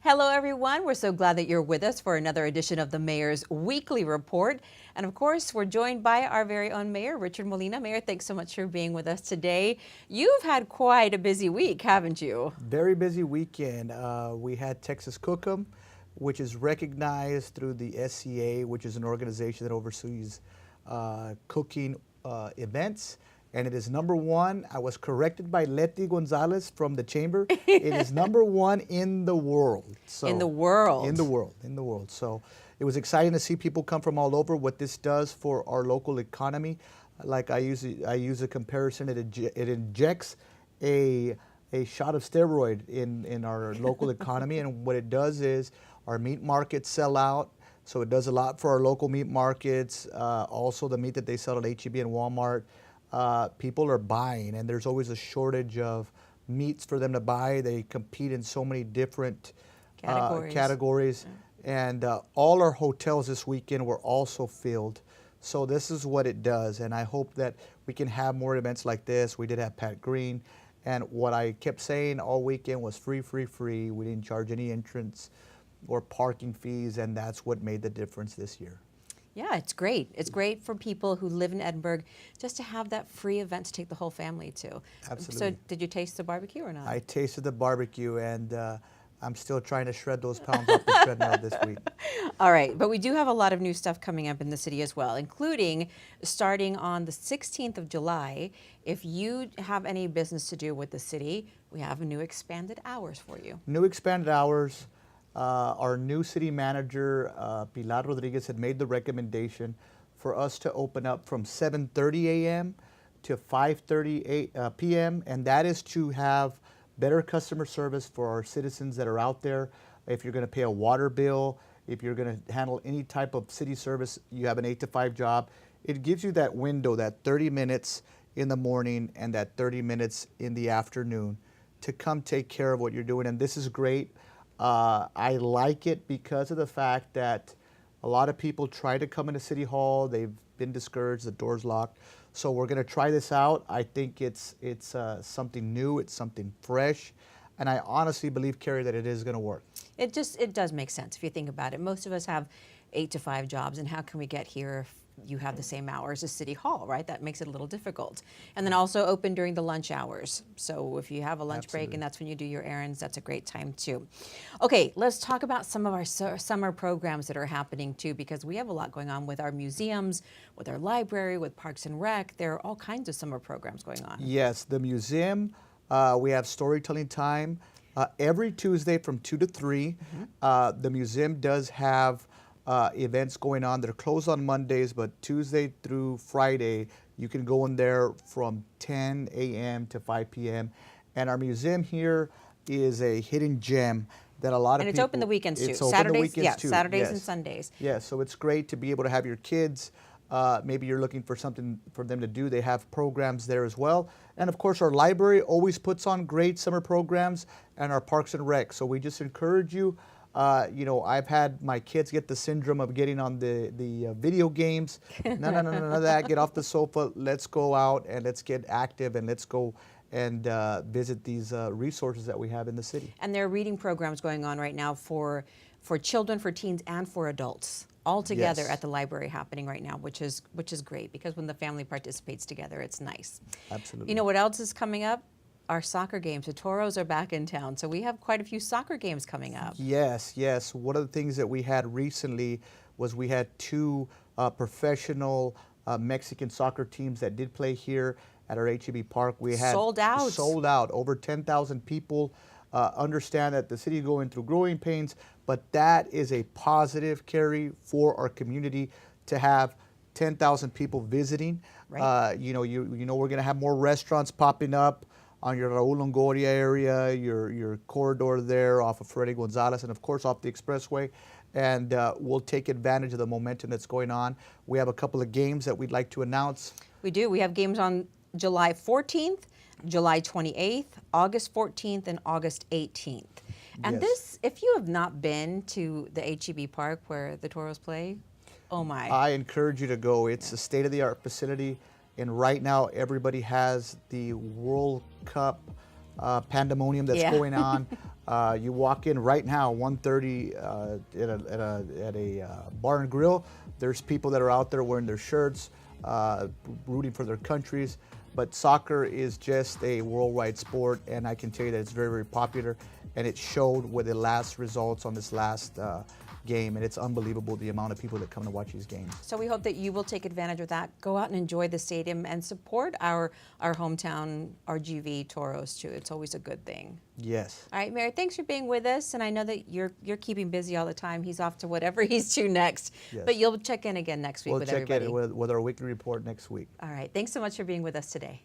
Hello, everyone. We're so glad that you're with us for another edition of the Mayor's Weekly Report. And of course, we're joined by our very own Mayor, Richard Molina. Mayor, thanks so much for being with us today. You've had quite a busy week, haven't you? Very busy weekend. We had Texas Cookum, which is recognized through the SCA, which is an organization that oversees cooking events. And it is #1. I was corrected by Leti Gonzalez from the chamber. It is #1 in the world. So, In the world. In the world. In the world. So it was exciting to see people come from all over. What this does for our local economy, like I use a comparison. It injects a shot of steroid in our local economy, and what it does is our meat markets sell out. So it does a lot for our local meat markets. Also, the meat that they sell at HEB and Walmart. People are buying, and there's always a shortage of meats for them to buy. They compete in so many different categories. And all our hotels this weekend were also filled. So this is what it does, and I hope that we can have more events like this. We did have Pat Green, and what I kept saying all weekend was free, free, free. We didn't charge any entrance or parking fees, and that's what made the difference this year. Yeah, it's great. It's great for people who live in Edinburgh just to have that free event to take the whole family to. Absolutely. So did you taste the barbecue or not? I tasted the barbecue, and I'm still trying to shred those pounds off the treadmill this week. All right, but we do have a lot of new stuff coming up in the city as well, including starting on the 16th of July. If you have any business to do with the city, we have new expanded hours for you. New expanded hours. Our new city manager, Pilar Rodriguez, had made the recommendation for us to open up from 7:30 a.m. to 5:30 p.m., and that is to have better customer service for our citizens that are out there. If you're going to pay a water bill, if you're going to handle any type of city service, you have an 8 to 5 job. It gives you that window, that 30 minutes in the morning and that 30 minutes in the afternoon to come take care of what you're doing, and this is great. I like it because of the fact that a lot of people try to come into City Hall. They've been discouraged. The door's locked. So we're going to try this out. I think it's something new. It's something fresh. And I honestly believe, Carrie, that it is going to work. It does make sense if you think about it. Most of us have 8 to 5 jobs, and how can we get here if you have the same hours as City Hall, right? That makes it a little difficult. And then also open during the lunch hours. So if you have a lunch break and that's when you do your errands, that's a great time too. Okay, let's talk about some of our summer programs that are happening too, because we have a lot going on with our museums, with our library, with Parks and Rec. There are all kinds of summer programs going on. Yes, the museum, we have storytelling time every Tuesday from 2 to 3. The museum does have events going on. They're closed on Mondays, but Tuesday through Friday, you can go in there from 10 a.m. to 5 p.m. And our museum here is a hidden gem that a lot of people... And it's open the weekends too. It's open Saturdays, the weekends too. Saturdays and Sundays. Yeah, so it's great to be able to have your kids. Maybe you're looking for something for them to do. They have programs there as well. And of course, our library always puts on great summer programs, and our Parks and Rec. So we just encourage you. You know, I've had my kids get the syndrome of getting on the video games. No, none of that. Get off the sofa. Let's go out and let's get active, and let's go and visit these resources that we have in the city. And there are reading programs going on right now for children, for teens, and for adults, all together at the library happening right now, which is great, because when the family participates together, it's nice. Absolutely. You know what else is coming up? Our soccer games. The Toros are back in town, so we have quite a few soccer games coming up. Yes, yes. One of the things that we had recently was we had 2 professional Mexican soccer teams that did play here at our HEB Park. We had sold out. Sold out. Over 10,000 people. Understand that the city is going through growing pains, but that is a positive, Carrie, for our community to have 10,000 people visiting. Right. You know, we're going to have more restaurants popping up on your Raul Longoria area, your corridor there off of Freddy Gonzalez, and of course off the expressway. And we'll take advantage of the momentum that's going on. We have a couple of games that we'd like to announce. We do. We have games on July 14th, July 28th, August 14th, and August 18th. And this, if you have not been to the HEB Park where the Toros play, oh my. I encourage you to go. It's a state-of-the-art facility. And right now, everybody has the World Cup pandemonium that's Yeah. going on. You walk in right now, 1:30 at a bar and grill. There's people that are out there wearing their shirts, rooting for their countries. But soccer is just a worldwide sport, and I can tell you that it's very, very popular. And it showed with the last results on this last game, and it's unbelievable the amount of people that come to watch these games. So we hope that you will take advantage of that. Go out and enjoy the stadium and support our hometown RGV Toros too. It's always a good thing. Yes. All right, Mary, thanks for being with us. And I know that you're keeping busy all the time. He's off to whatever he's to next. Yes. But you'll check in again next week We'll with check everybody. in with our weekly report next week. All right. Thanks so much for being with us today.